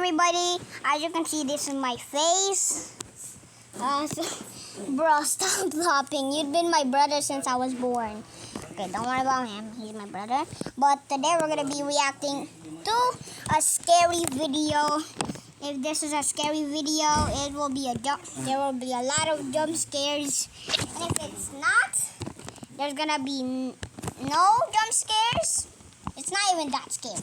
everybody. As you can see, this is my face. Bro, stop laughing. You've been my brother since I was born. Okay, don't worry about him. He's my brother. But today we're gonna be reacting to a scary video. If this is a scary video, it will be there will be a lot of jump scares. And if it's not, there's gonna be no jump scares. It's not even that scary.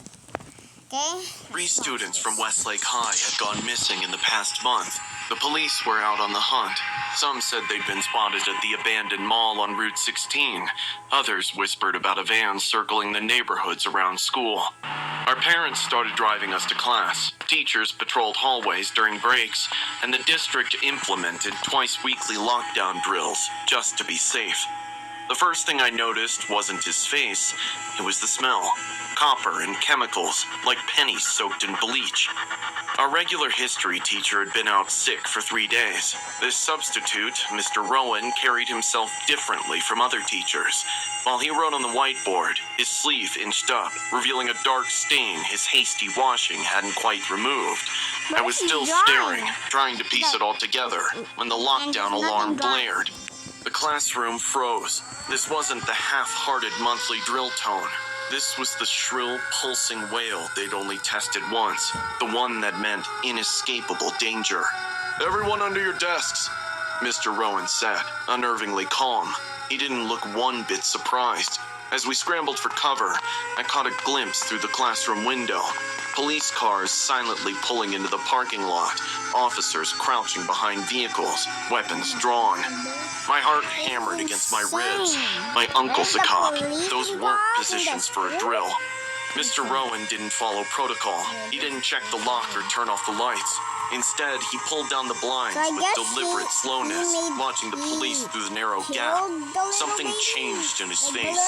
Okay? 3 students from Westlake High had gone missing in the past month. The police were out on the hunt. Some said they'd been spotted at the abandoned mall on Route 16. Others whispered about a van circling the neighborhoods around school. Our parents started driving us to class. Teachers patrolled hallways during breaks, and the district implemented twice-weekly lockdown drills just to be safe. The first thing I noticed wasn't his face, it was the smell. Copper and chemicals, like pennies soaked in bleach. Our regular history teacher had been out sick for 3 days. This substitute, Mr. Rowan, carried himself differently from other teachers. While he wrote on the whiteboard, his sleeve inched up, revealing a dark stain his hasty washing hadn't quite removed. I was still staring, trying to piece it all together, when the lockdown alarm blared. The classroom froze. This wasn't the half-hearted monthly drill tone. This was the shrill, pulsing wail they'd only tested once, the one that meant inescapable danger. "Everyone under your desks," Mr. Rowan said, unnervingly calm. He didn't look one bit surprised. As we scrambled for cover, I caught a glimpse through the classroom window. Police cars silently pulling into the parking lot, officers crouching behind vehicles, weapons drawn. My heart hammered against my ribs. My uncle's a cop. Those weren't positions for a drill. Mr. Rowan didn't follow protocol. He didn't check the lock or turn off the lights. Instead, he pulled down the blinds with deliberate slowness, watching the police through the narrow gap. Something changed in his face,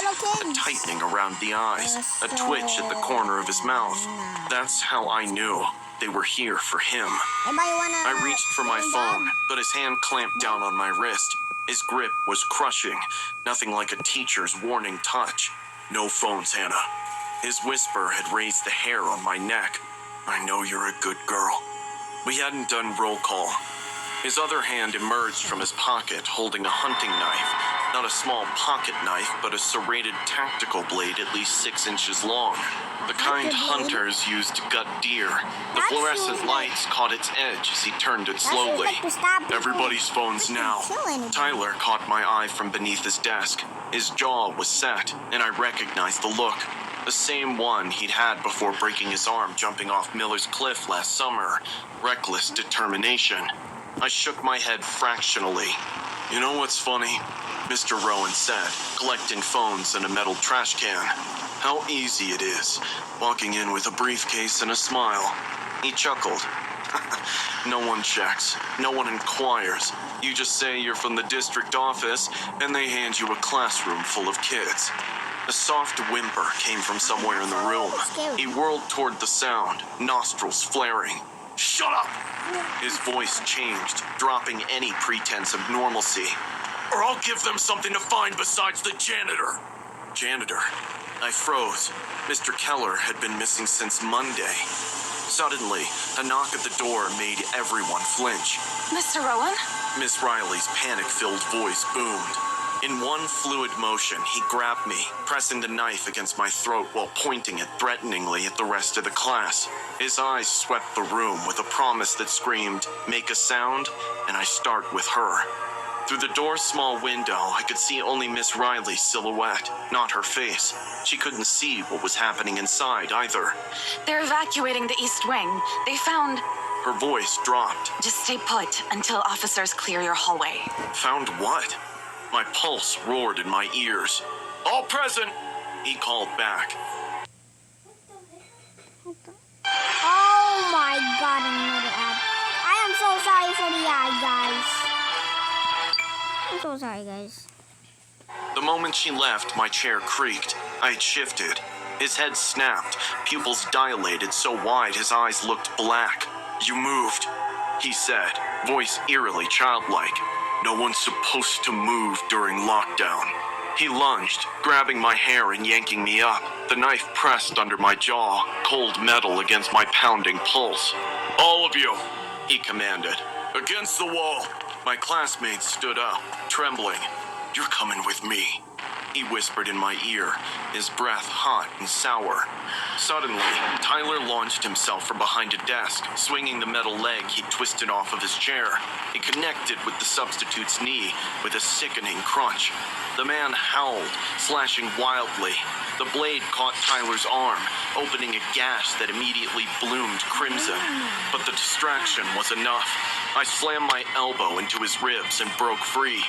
a tightening around the eyes, a twitch at the corner of his mouth. That's how I knew they were here for him. I reached for my phone, but his hand clamped down on my wrist. His grip was crushing, nothing like a teacher's warning touch. "No phones, Hannah." His whisper had raised the hair on my neck. "I know you're a good girl." We hadn't done roll call. His other hand emerged from his pocket, holding a hunting knife. Not a small pocket knife, but a serrated tactical blade at least 6 inches long. The kind hunters used to gut deer. The fluorescent lights caught its edge as he turned it slowly. "Everybody's phones now." Tyler caught my eye from beneath his desk. His jaw was set, and I recognized the look. The same one he'd had before breaking his arm jumping off Miller's Cliff last summer. Reckless determination. I shook my head fractionally. "You know what's funny?" Mr. Rowan said, collecting phones in a metal trash can. "How easy it is, walking in with a briefcase and a smile." He chuckled. "No one checks. No one inquires. You just say you're from the district office, and they hand you a classroom full of kids." A soft whimper came from somewhere in the room. He whirled toward the sound, nostrils flaring. "Shut up!" His voice changed, dropping any pretense of normalcy. "Or I'll give them something to find besides the janitor." Janitor? I froze. Mr. Keller had been missing since Monday. Suddenly, a knock at the door made everyone flinch. "Mr. Rowan?" Miss Riley's panic-filled voice boomed. In one fluid motion, he grabbed me, pressing the knife against my throat while pointing it threateningly at the rest of the class. His eyes swept the room with a promise that screamed, "Make a sound, and I start with her." Through the door's small window, I could see only Miss Riley's silhouette, not her face. She couldn't see what was happening inside either. "They're evacuating the East Wing. They found..." Her voice dropped. "Just stay put until officers clear your hallway." Found what? My pulse roared in my ears. "All present!" he called back. Oh my god, another ad. I am so sorry for the ad, guys. I'm so sorry, guys. The moment she left, my chair creaked. I had shifted. His head snapped, pupils dilated so wide his eyes looked black. "You moved," he said, voice eerily childlike. "No one's supposed to move during lockdown." He lunged, grabbing my hair and yanking me up, the knife pressed under my jaw, cold metal against my pounding pulse. All of you, he commanded. Against the wall. My classmates stood up, trembling. You're coming with me, he whispered in my ear, his breath hot and sour. Suddenly, Tyler launched himself from behind a desk, swinging the metal leg he'd twisted off of his chair. It connected with the substitute's knee with a sickening crunch. The man howled, slashing wildly. The blade caught Tyler's arm, opening a gash that immediately bloomed crimson. But the distraction was enough. I slammed my elbow into his ribs and broke free.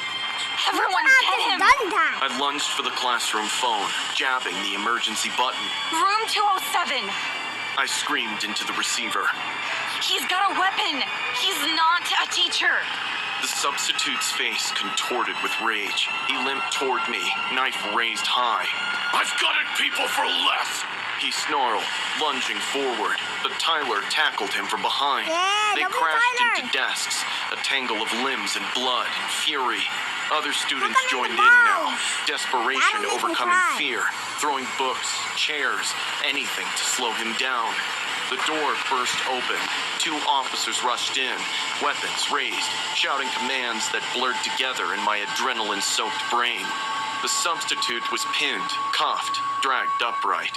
Everyone get him! Done that. I lunged for the classroom phone, jabbing the emergency button. Room 207. I screamed into the receiver. He's got a weapon. He's not a teacher. The substitute's face contorted with rage. He limped toward me, knife raised high. I've got it, people, for less! He snarled, lunging forward, but Tyler tackled him from behind. Yeah, They double crashed Tyler. into desks, a tangle of limbs and blood and fury. Other students Look at joined the in now, balls. desperation That'll make me overcoming cry. fear, throwing books, chairs, anything to slow him down. The door burst open. 2 officers rushed in, weapons raised, shouting commands that blurred together in my adrenaline-soaked brain. The substitute was pinned, cuffed, dragged upright.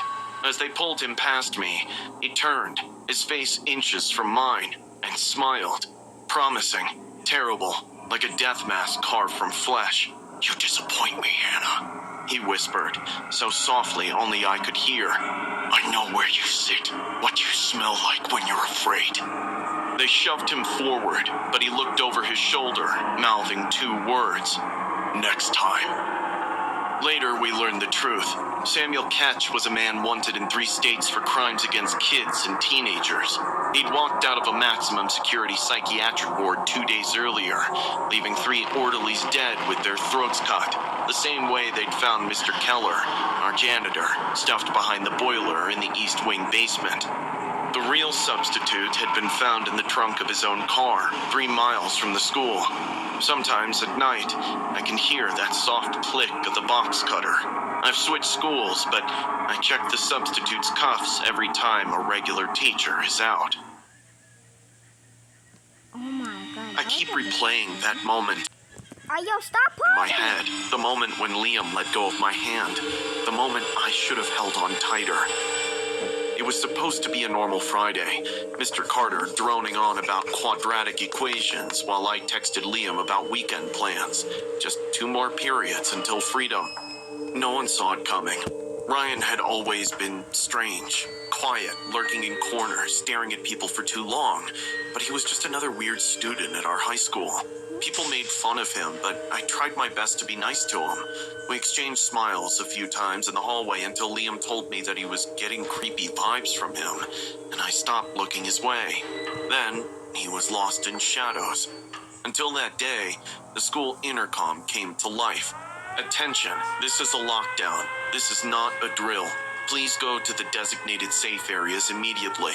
As they pulled him past me, he turned, his face inches from mine, and smiled. Promising, terrible, like a death mask carved from flesh. You disappoint me, Hannah, he whispered, so softly only I could hear. I know where you sit, what you smell like when you're afraid. They shoved him forward, but he looked over his shoulder, mouthing 2 words. Next time. Later, we learned the truth. Samuel Ketch was a man wanted in 3 states for crimes against kids and teenagers. He'd walked out of a maximum security psychiatric ward 2 days earlier, leaving 3 orderlies dead with their throats cut, the same way they'd found Mr. Keller, our janitor, stuffed behind the boiler in the East Wing basement. The real substitute had been found in the trunk of his own car, 3 miles from the school. Sometimes at night, I can hear that soft click of the box cutter. I've switched schools, but I check the substitute's cuffs every time a regular teacher is out. Oh my god. I keep replaying that moment Yo, stop in my pausing. head, the moment when Liam let go of my hand, the moment I should have held on tighter. It was supposed to be a normal Friday, Mr. Carter droning on about quadratic equations while I texted Liam about weekend plans. Just 2 more periods until freedom. No one saw it coming. Ryan had always been strange, quiet, lurking in corners, staring at people for too long, but he was just another weird student at our high school. People made fun of him, but I tried my best to be nice to him. We exchanged smiles a few times in the hallway until Liam told me that he was getting creepy vibes from him, and I stopped looking his way. Then, he was lost in shadows. Until that day, the school intercom came to life. Attention, this is a lockdown. This is not a drill. Please go to the designated safe areas immediately.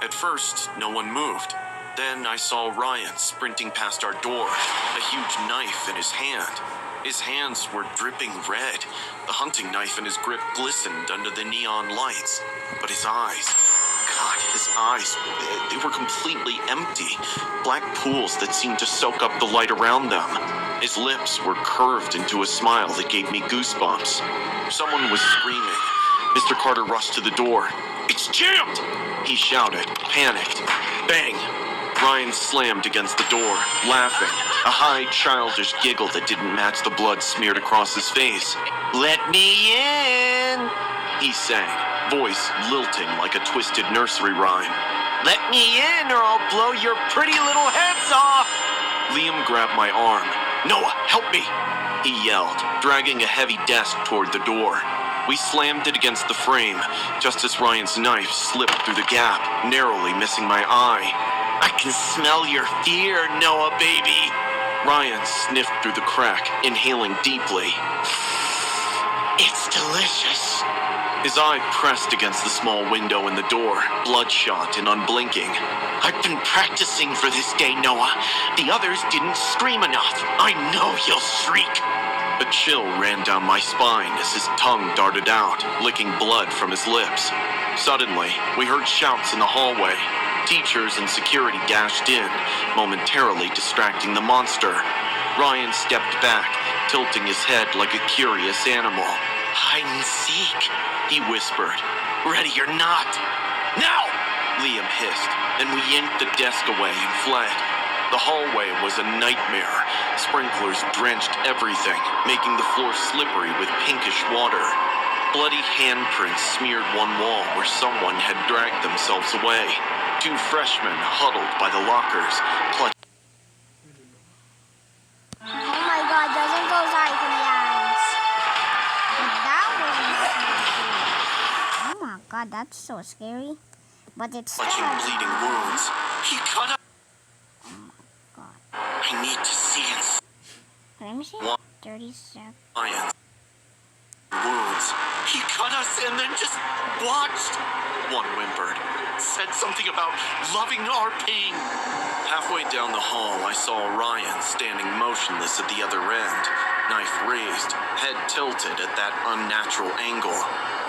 At first, no one moved. Then I saw Ryan sprinting past our door, a huge knife in his hand. His hands were dripping red. The hunting knife in his grip glistened under the neon lights. But his eyes, God, his eyes, they were completely empty. Black pools that seemed to soak up the light around them. His lips were curved into a smile that gave me goosebumps. Someone was screaming. Mr. Carter rushed to the door. It's jammed! He shouted, panicked. Bang! Ryan slammed against the door, laughing, a high, childish giggle that didn't match the blood smeared across his face. Let me in, he sang, voice lilting like a twisted nursery rhyme. Let me in or I'll blow your pretty little heads off! Liam grabbed my arm. Noah, help me! He yelled, dragging a heavy desk toward the door. We slammed it against the frame, just as Ryan's knife slipped through the gap, narrowly missing my eye. I can smell your fear, Noah, baby. Ryan sniffed through the crack, inhaling deeply. It's delicious. His eye pressed against the small window in the door, bloodshot and unblinking. I've been practicing for this day, Noah. The others didn't scream enough. I know you'll shriek. A chill ran down my spine as his tongue darted out, licking blood from his lips. Suddenly, we heard shouts in the hallway. Teachers and security dashed in, momentarily distracting the monster. Ryan stepped back, tilting his head like a curious animal. Hide and seek, he whispered. Ready or not. Now! Liam hissed, and we yanked the desk away and fled. The hallway was a nightmare. Sprinklers drenched everything, making the floor slippery with pinkish water. Bloody handprints smeared one wall where someone had dragged themselves away. Two freshmen huddled by the lockers, clutching. Oh my god, doesn't go sorry for the eyes. But that was... Oh my god, that's so scary. But it's still... Bleeding wounds. He cut up. God. I need to see it. Let me see. 30 seconds. Lions. Wounds. He cut us and then just watched. One whimpered. Said something about loving our pain. Halfway down the hall, I saw Ryan standing motionless at the other end, knife raised, head tilted at that unnatural angle.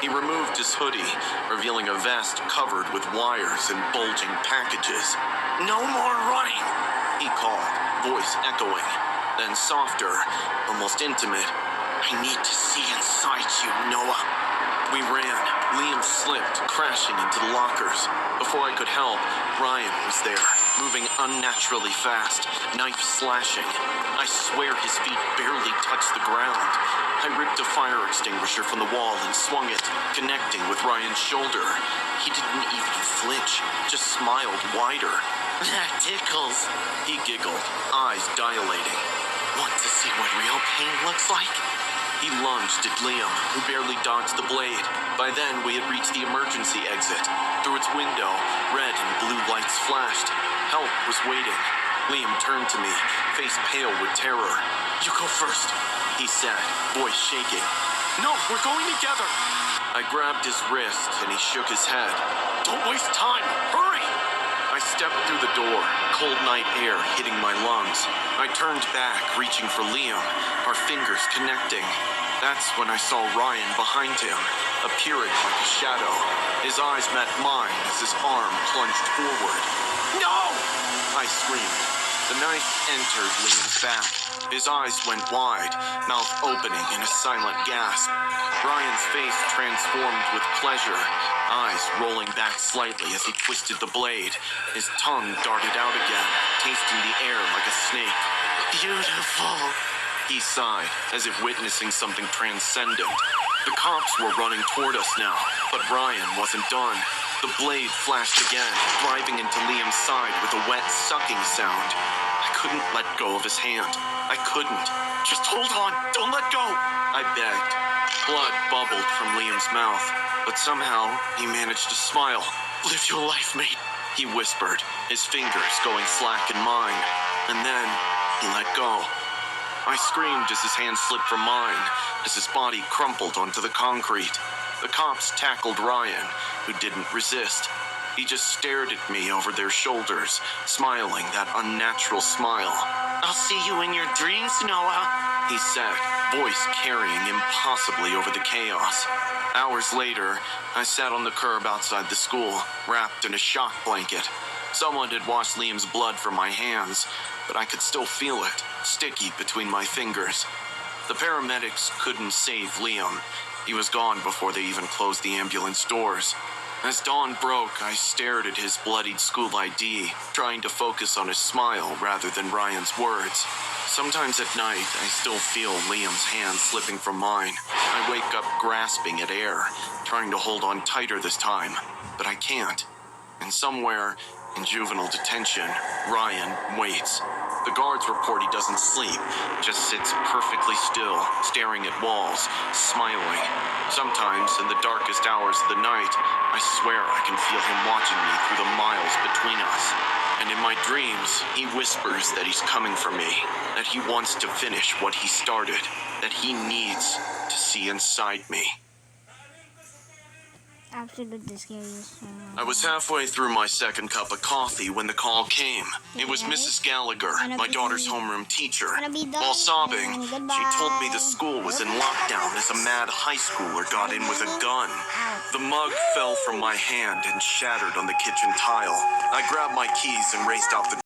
He removed his hoodie, revealing a vest covered with wires and bulging packages. No more running, he called, voice echoing. Then softer, almost intimate. I need to see inside you, Noah. We ran. Liam slipped, crashing into the lockers. Before I could help, Ryan was there, moving unnaturally fast, knife slashing. I swear his feet barely touched the ground. I ripped a fire extinguisher from the wall and swung it, connecting with Ryan's shoulder. He didn't even flinch, just smiled wider. That tickles, he giggled, eyes dilating. Want to see what real pain looks like? He lunged at Liam, who barely dodged the blade. By then, we had reached the emergency exit. Through its window, red and blue lights flashed. Help was waiting. Liam turned to me, face pale with terror. You go first, he said, voice shaking. No, we're going together. I grabbed his wrist, and he shook his head. Don't waste time. Hurry! I stepped through the door, cold night air hitting my lungs. I turned back, reaching for Liam, our fingers connecting. That's when I saw Ryan behind him, appearing like a shadow. His eyes met mine as his arm plunged forward. No! I screamed. The knife entered Liam's back. His eyes went wide, mouth opening in a silent gasp. Ryan's face transformed with pleasure, eyes rolling back slightly as he twisted the blade. His tongue darted out again, tasting the air like a snake. Beautiful, he sighed, as if witnessing something transcendent. The cops were running toward us now, but Ryan wasn't done. The blade flashed again, driving into Liam's side with a wet sucking sound. I couldn't let go of his hand. I couldn't. Just hold on, don't let go, I begged. Blood bubbled from Liam's mouth, but somehow he managed to smile. Live your life, mate, he whispered, his fingers going slack in mine. And then he let go. I screamed as his hand slipped from mine, as his body crumpled onto the concrete. The cops tackled Ryan, who didn't resist. He just stared at me over their shoulders, smiling that unnatural smile. I'll see you in your dreams, Noah, he said, voice carrying impossibly over the chaos. Hours later, I sat on the curb outside the school, wrapped in a shock blanket. Someone had washed Liam's blood from my hands, but I could still feel it, sticky between my fingers. The paramedics couldn't save Liam. He was gone before they even closed the ambulance doors. As dawn broke, I stared at his bloodied school ID, trying to focus on his smile rather than Ryan's words. Sometimes at night, I still feel Liam's hand slipping from mine. I wake up grasping at air, trying to hold on tighter this time, but I can't. And somewhere in juvenile detention, Ryan waits. The guards report he doesn't sleep, just sits perfectly still, staring at walls, smiling. Sometimes, in the darkest hours of the night, I swear I can feel him watching me through the miles between us. And in my dreams, he whispers that he's coming for me, that he wants to finish what he started, that he needs to see inside me. Absolutely scariest. I was halfway through my second cup of coffee when the call came. It was Mrs. Gallagher, my daughter's homeroom teacher. While sobbing, she told me the school was in lockdown as a mad high schooler got in with a gun. The mug fell from my hand and shattered on the kitchen tile. I grabbed my keys and raced out the